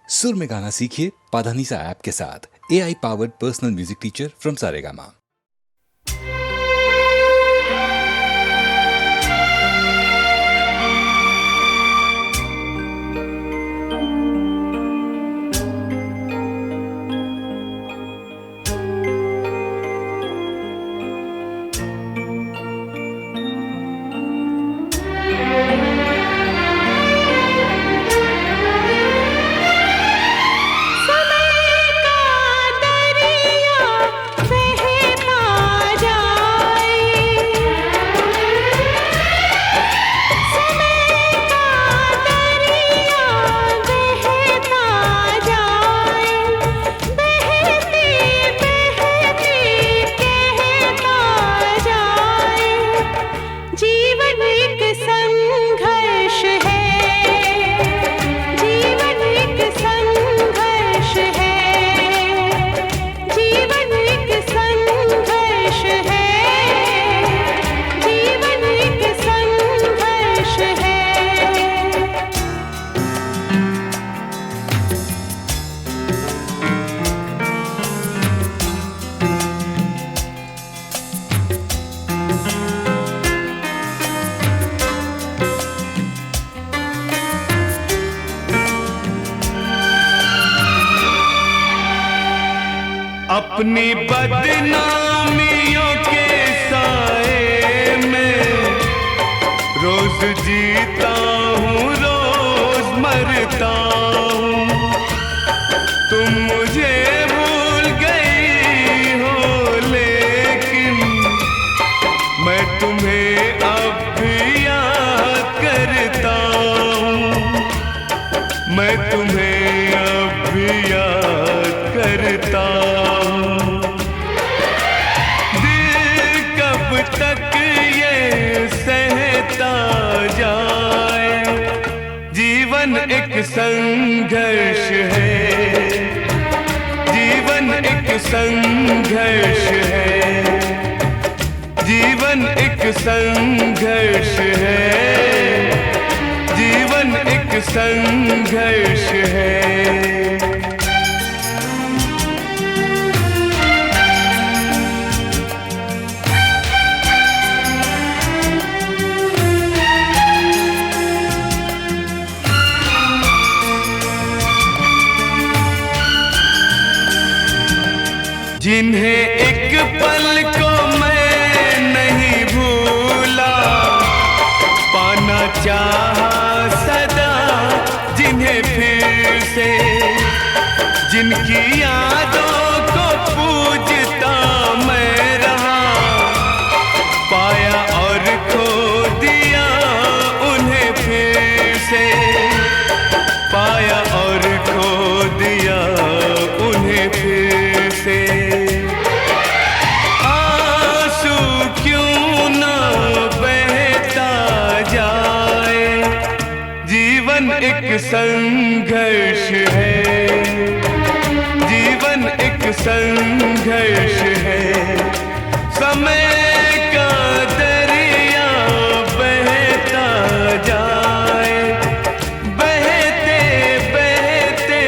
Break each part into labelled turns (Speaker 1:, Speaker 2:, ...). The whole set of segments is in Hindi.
Speaker 1: सुर में गाना सीखिए पाधानीसा ऐप के साथ। AI powered personal music teacher from Saregama.
Speaker 2: अपनी बदनामियों के साए में रोज जीता हूँ, रोज मरता हूँ। तुम मुझे भूल गई हो, लेकिन मैं तुम्हें अब भी याद करता हूँ। मैं तुम्हें अब भी याद करता हूँ। तक ये सहता जाए, जीवन एक संघर्ष है, जीवन एक संघर्ष है, जीवन एक संघर्ष है, जीवन एक संघर्ष है। जिन्हें एक पल को मैं नहीं भूला, पाना चाहा सदा जिन्हें फिर से, जिनकी यादों को पूजता मैं रहा, पाया और खो दिया उन्हें फिर से, पाया और खो दिया उन्हें फिर से। एक संघर्ष है, जीवन एक संघर्ष है। समय का दरिया बहता जाए, बहते बहते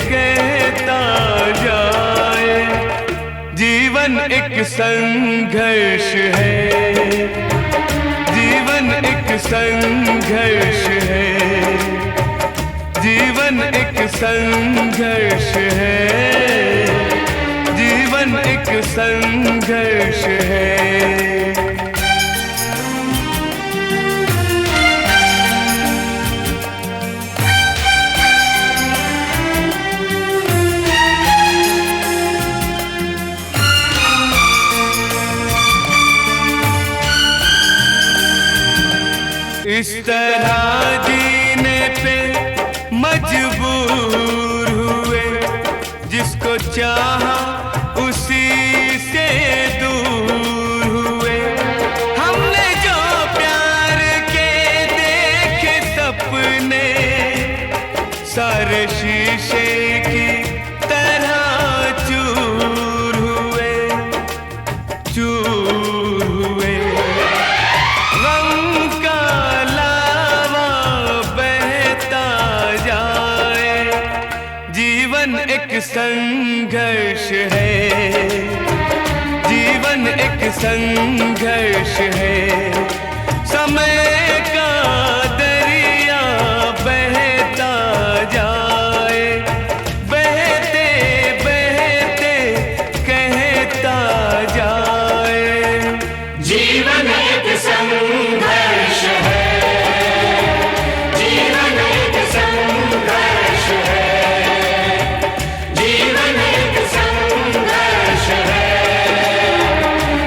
Speaker 2: कहता जाए, जीवन एक संघर्ष है, जीवन एक संघर्ष है, जीवन एक संघर्ष है, जीवन एक संघर्ष है। इस तरह जीने पे मजबूर हुए, जिसको चाहा उसी से दूर हुए। हमने जो प्यार के देखे सपने, सारे शीशे की तरह चूर हुए, चूर हुए। गम का लावा बहता जाए, जीवन एक संघर्ष है, जीवन एक संघर्ष है। समय का दरिया बहता जाए, बहते बहते कहता जाए।
Speaker 3: जीवन एक संघर्ष है, जीवन एक संघर्ष है, जीवन एक संघर्ष है,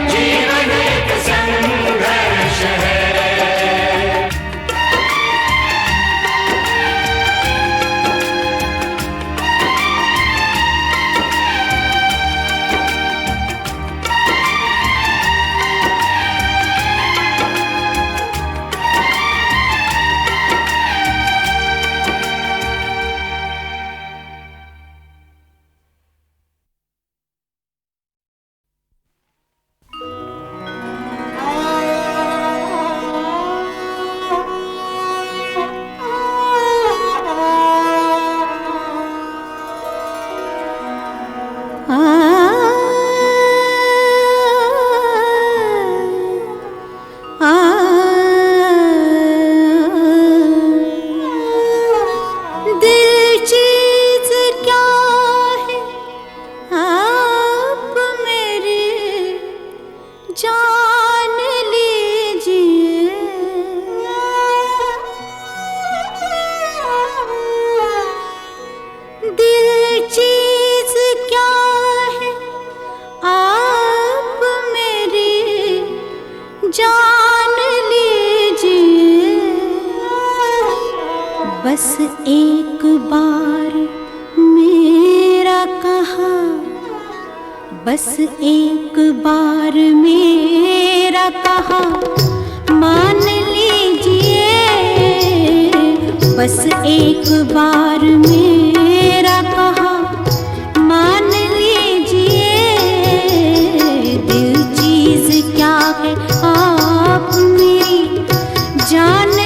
Speaker 3: जीवन एक संघर्ष है।
Speaker 4: बस एक बार मेरा कहा, बस एक बार मेरा कहा मान लीजिए, बस एक बार मेरा कहा मान लीजिए। दिल चीज क्या है आप मेरी जान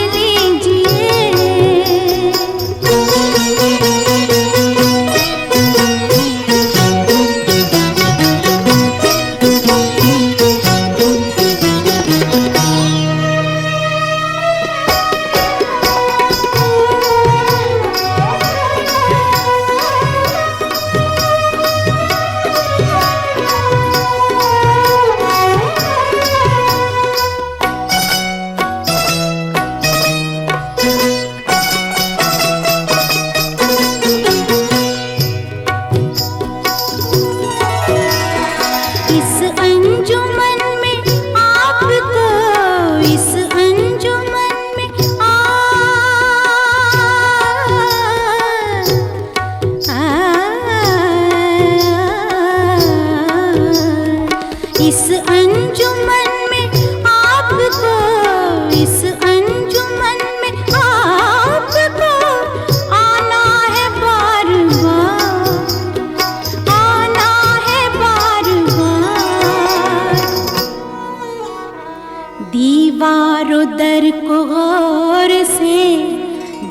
Speaker 4: दीवारों दर को गौर से,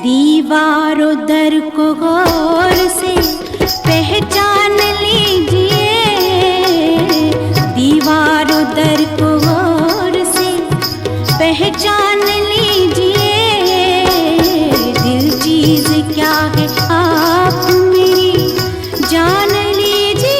Speaker 4: दीवारों दर को गौर से पहचान लीजिए, दीवारों दर को गौर से पहचान लीजिए। दिल चीज क्या है आप मेरी जान लीजिए।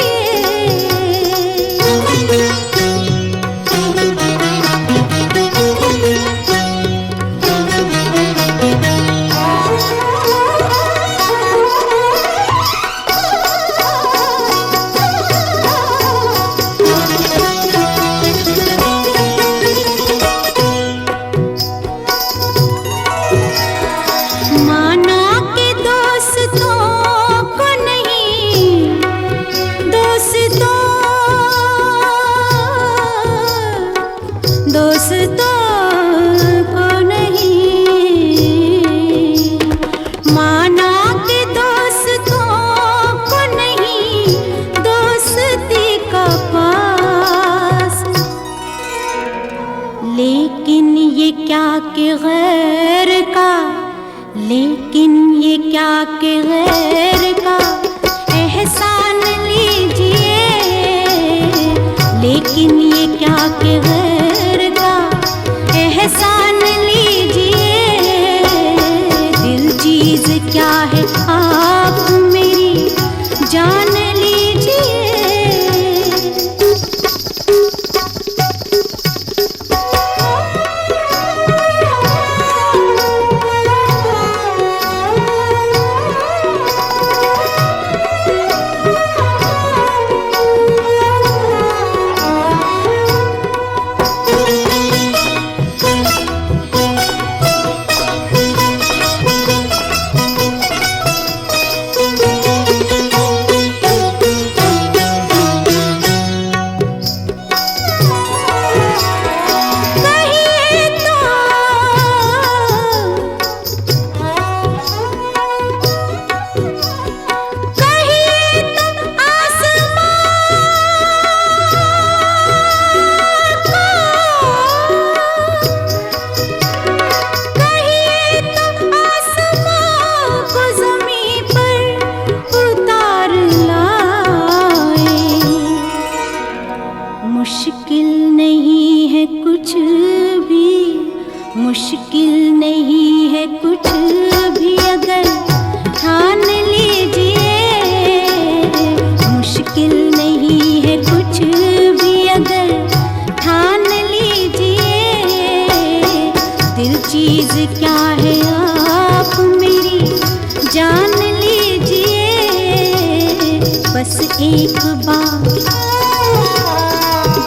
Speaker 4: बस एक बार,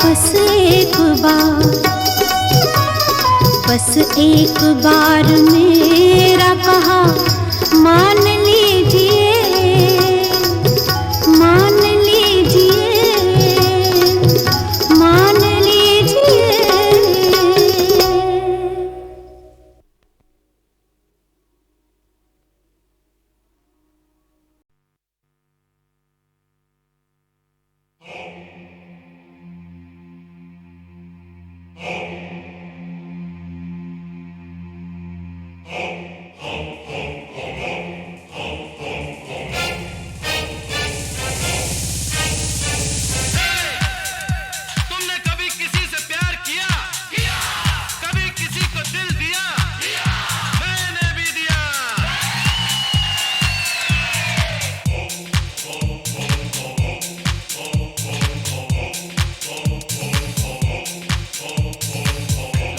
Speaker 4: बस एक बार, बस एक बार मेरा कहा मान लीजिए, मान लीजिए, मान लीजिए।
Speaker 2: तुमने कभी किसी से प्यार किया? कभी किसी को दिल दिया? मैंने भी दिया।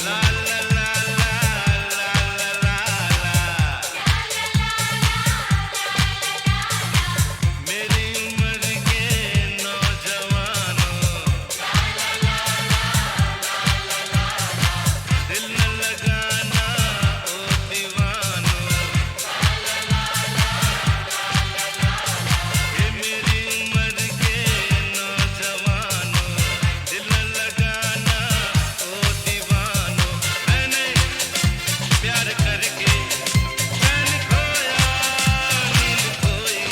Speaker 2: ला ला ला ला ला ला ला। मेरी उम्र के नौजवानों, दिल न लगाना ओ दीवानों। ये मेरी उम्र के नौजवानों, दिल न लगाना ओ दीवानों। मैंने प्यार करके चैन खोया, नींद खोई,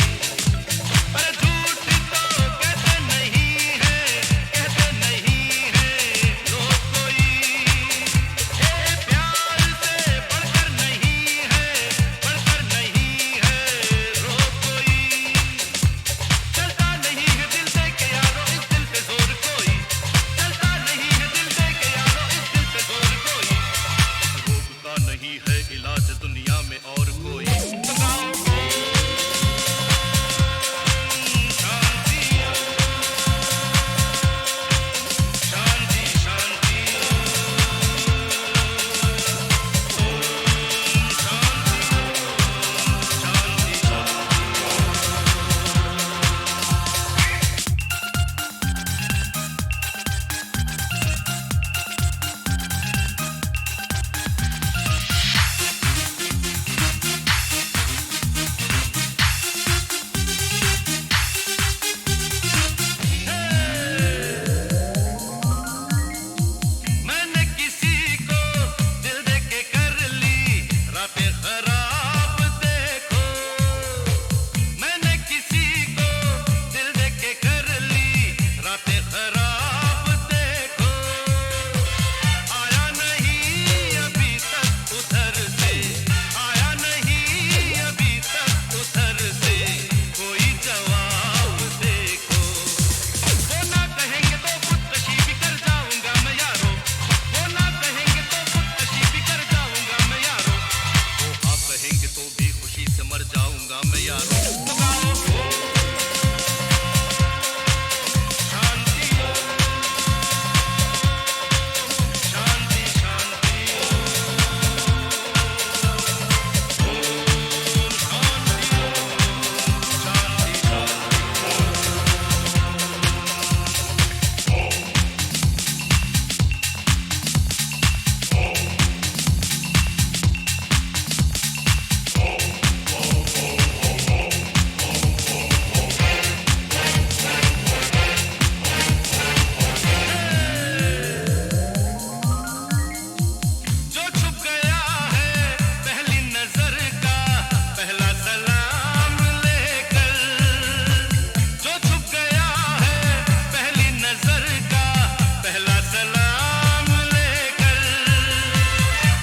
Speaker 2: पर झूठ तो कहते नहीं है, कहते नहीं है लोग कोई। ये प्यार से बढ़कर नहीं है, बढ़कर नहीं है रोग कोई। चलता नहीं है दिल से के यारो इस दिल पे जोर कोई, चलता नहीं है दिल से के यारो इस दिल पे जोर कोई। रोग का नहीं है इलाज दुनिया में और कोई। तो गाओ शांति, शांति, शांति, मैंने किसी को दिल दे के कर ली रातें खराब देखो। मैंने किसी को दिल दे के कर ली रातें खराब देखो। आया नहीं अभी तक उधर से, आया नहीं अभी तक उधर से कोई जवाब देखो। वो ना कहेंगे तो खुदकशी भी कर जाऊंगा मैं यारो, वो ना कहेंगे तो खुदकशी भी कर जाऊंगा मैं यारो। वो हाँ कहेंगे तो भी खुशी से मर जाऊंगा मैं यारो। तो गाओ शांति, शांति, शांति, जो छुप गया है पहली नजर का पहला सलाम लेकर, जो छुप गया है पहली नजर का पहला सलाम लेकर।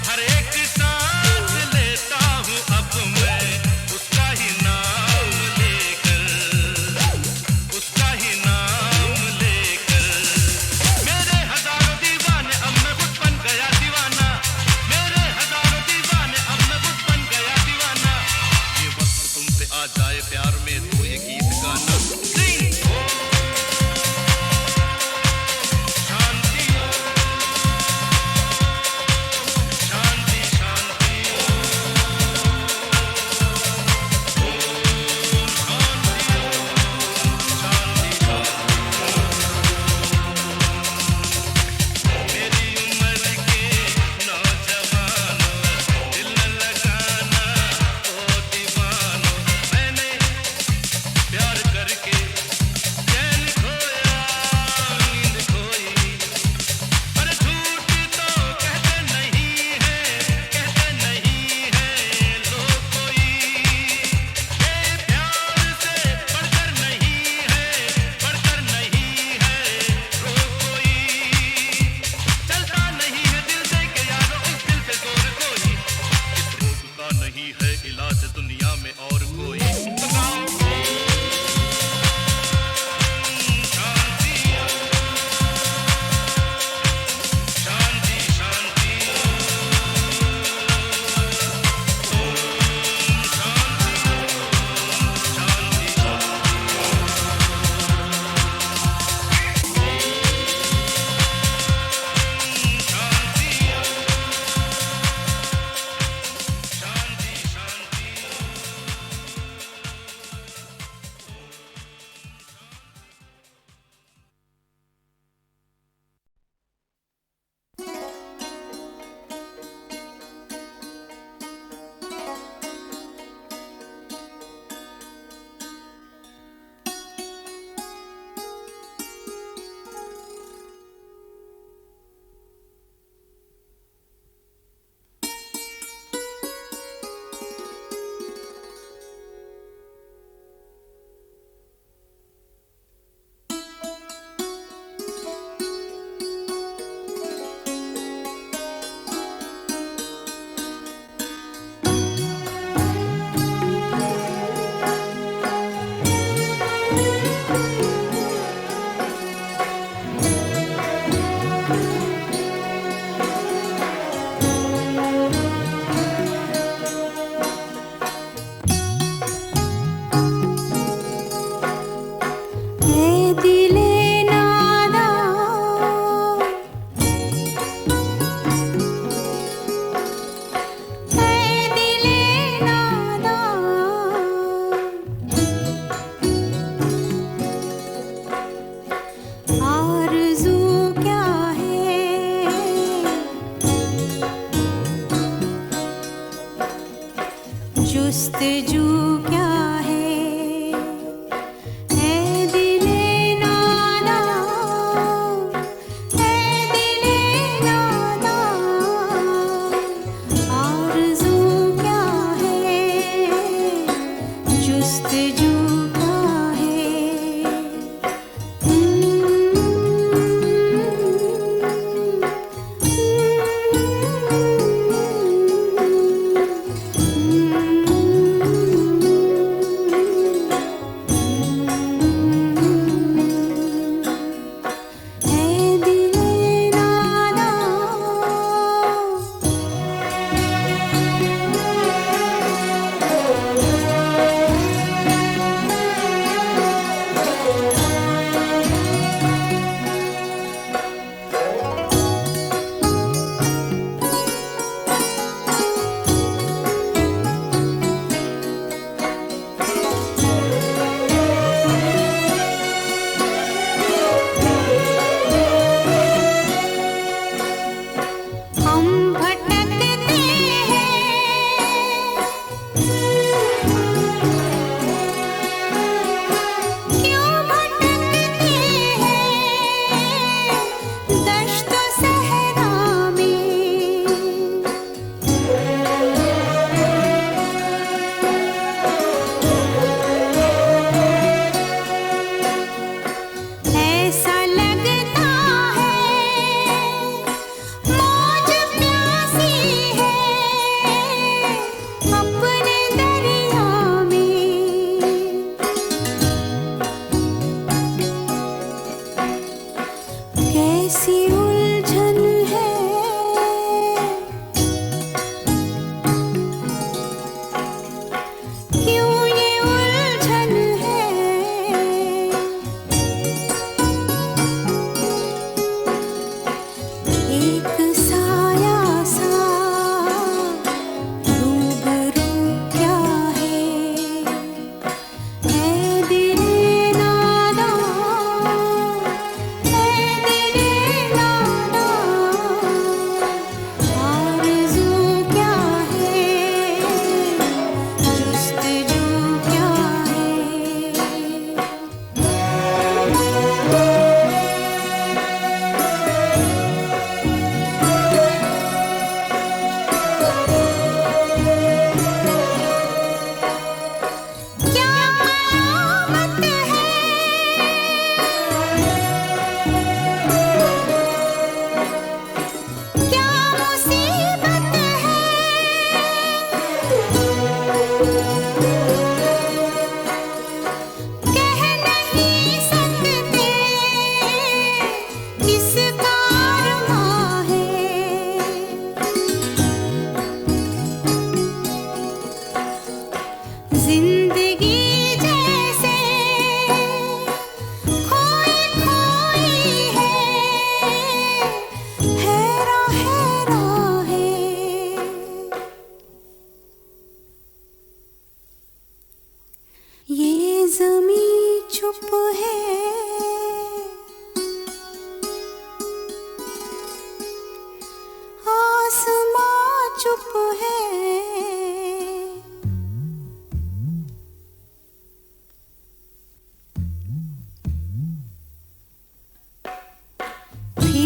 Speaker 2: हर एक सांस लेता हूँ अब मैं उसका ही नाम लेकर, उसका ही नाम लेकर। मेरे हजारों दीवाने अब मैं खुद बन गया दीवाना, मेरे हजारों दीवाने अब मैं खुद बन गया दीवाना। ये वक्त तुम पे आ जाए प्यार में तो ये गीत गाना। Sing! शांति, शांति, शांति, शांति, शांति।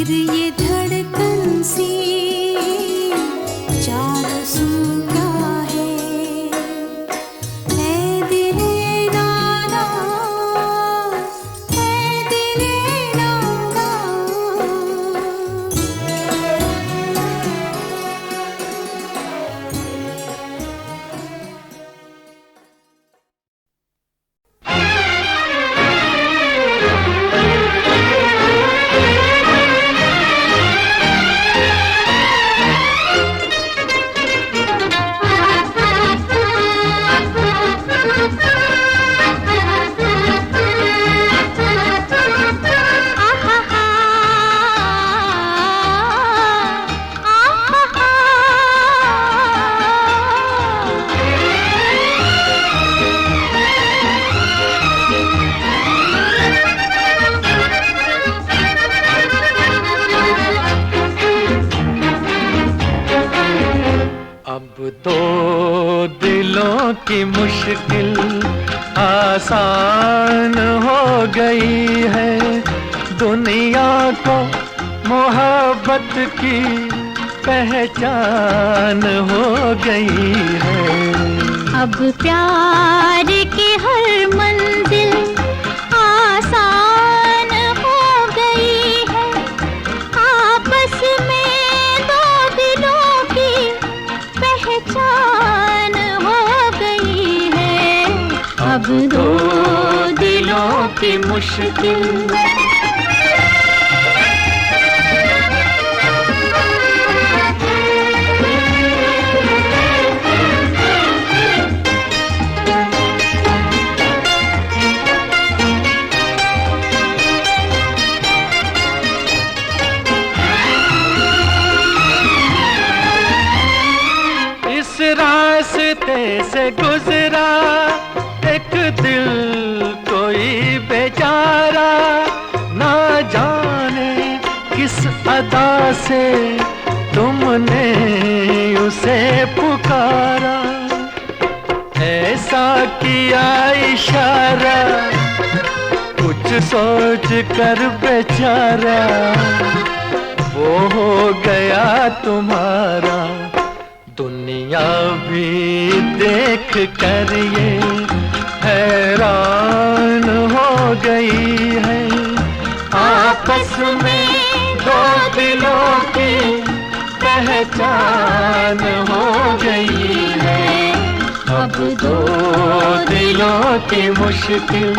Speaker 4: फिर ये धड़कन सी चारों सू क्या है दिले नाना दिले नाना।
Speaker 5: अब दो दिलों की मुश्किल आसान हो गई है, दुनिया को मोहब्बत की पहचान हो गई है।
Speaker 4: अब प्यार की हर मंजिल आसान हो गई है, आपस में दो दिलों की पहचान हो गई है। अब दो दिलों की मुश्किल
Speaker 5: रास्ते से गुजरा एक दिल कोई बेचारा, ना जाने किस अदा से तुमने उसे पुकारा। ऐसा किया इशारा कुछ सोच कर बेचारा, वो हो गया तुम्हारा। दुनिया भी देख कर ये हैरान हो गई है, आपस में दो दिलों की पहचान हो गई है। अब दो दिलों की मुश्किल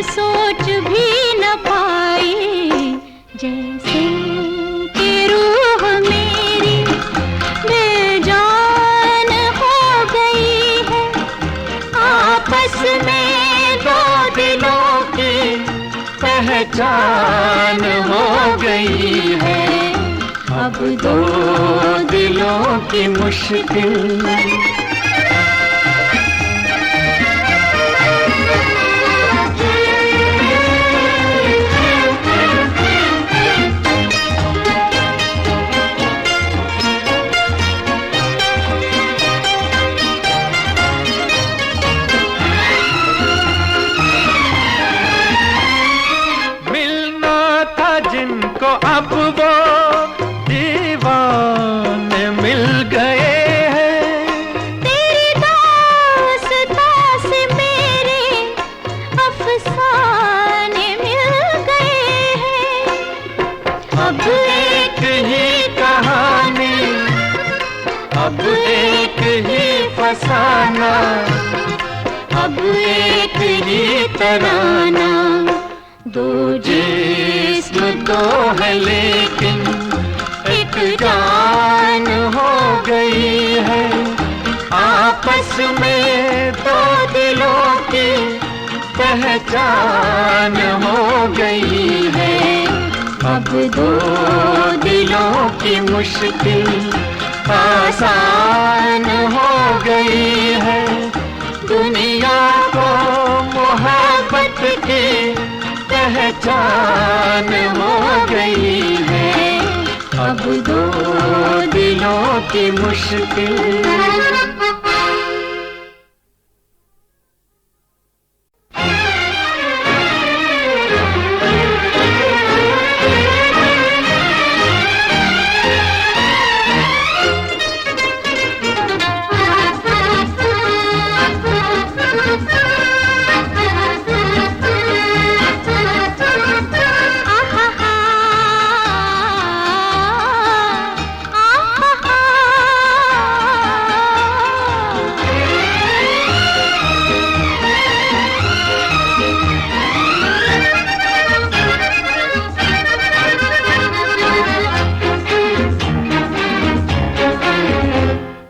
Speaker 5: सोच भी न पाई, जैसे कि रूह मेरी बेजान हो गई है। आपस में दो दिलों की पहचान हो गई है। अब दो दिलों की मुश्किल जिनको अब वो दीवाने मिल गए हैं।
Speaker 4: तेरी दास्तां से मेरे अफसाने मिल गए हैं।
Speaker 5: अब एक ही कहानी अब एक ही फसाना,
Speaker 4: अब एक ही तराना। दो
Speaker 5: जिस्म तो है लेकिन एक जान हो गई है। आपस में दो दिलों की पहचान हो गई है।
Speaker 4: अब दो
Speaker 5: दिलों की मुश्किल आसान हो गई है। दुनिया को मोहब्बत की पहचान हो गई है। अब दो दिलों की मुश्किल।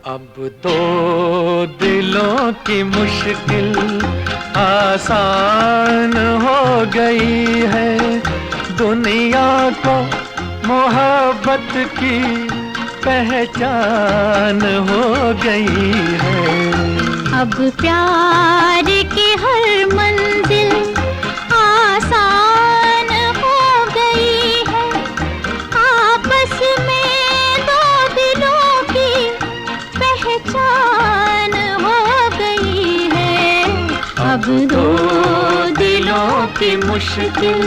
Speaker 5: अब दो दिलों की मुश्किल आसान हो गई है। दुनिया को मोहब्बत की पहचान हो गई है।
Speaker 4: अब प्यार की हर मंजिल आसान हो गई है। आपस में दो दिलों की पहचान हो गई है। अब दो
Speaker 5: दिलों की मुश्किल।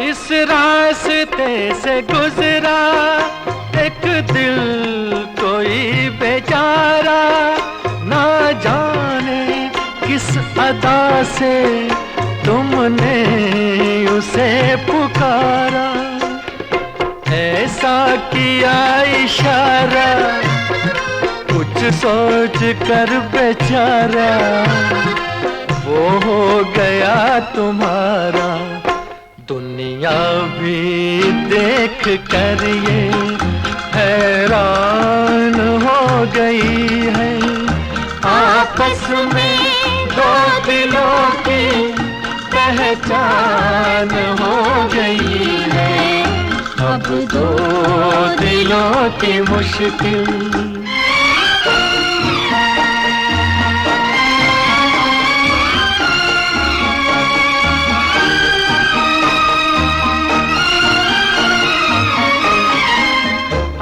Speaker 5: इस रास्ते से गुजरा एक दिल कोई बेचारा, ना जाने किस अदा से तुमने उसे पुकारा। ऐसा किया इशारा कुछ सोच कर बेचारा, वो हो गया तुम्हारा। दुनिया भी देख कर ये हैरान हो गई है। आपस में दो दिलों की पहचान हो गई है। अब दो दिलों की मुश्किल।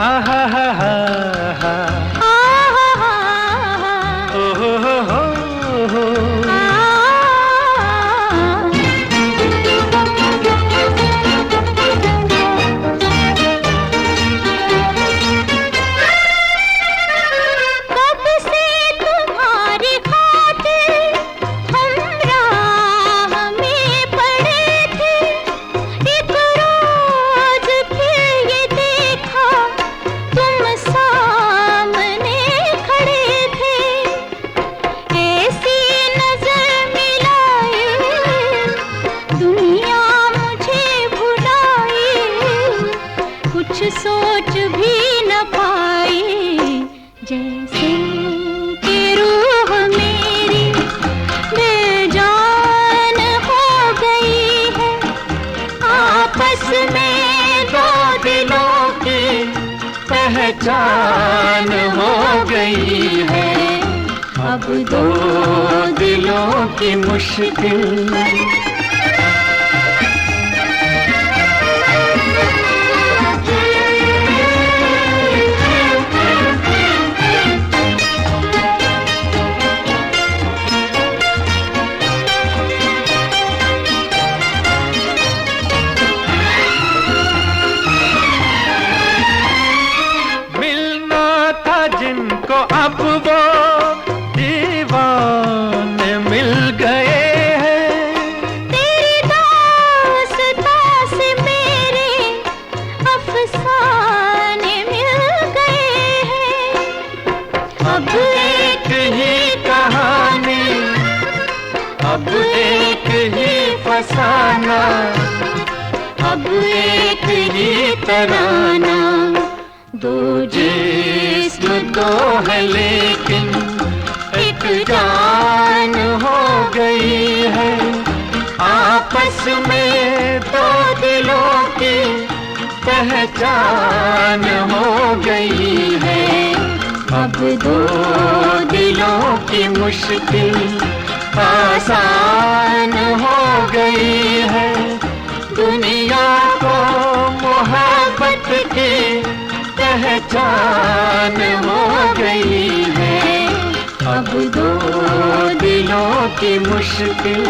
Speaker 5: आहा हा हा हा ओ हो
Speaker 4: कब से तुम्हारी खातिर हम राह में पड़े थे। एक रोज फिर ये देखा तुम सामने खड़े थे। ऐसी नजर मिलाए दुनिया मुझे भुलाए, कुछ सोच भी न पाए। जैसे कि रूह मेरी बेजान हो गई है। आपस में दो
Speaker 5: दिलों की पहचान हो गई है। अब दो दिलों की मुश्किल। अब वो दीवाने मिल गए हैं।
Speaker 4: तेरी दास्तां से मेरे अफसाने मिल गए हैं।
Speaker 5: अब एक ही कहानी, अब एक ही फसाना, अब एक ही तराना। दो जिस्म तो है लेकिन एक जान हो गई है। आपस में दो दिलों की पहचान हो गई है। अब दो दिलों की मुश्किल आसान हो गई है। दुनिया को मोहब्बत की पहचान हो गई है। अब दो दिलों की मुश्किल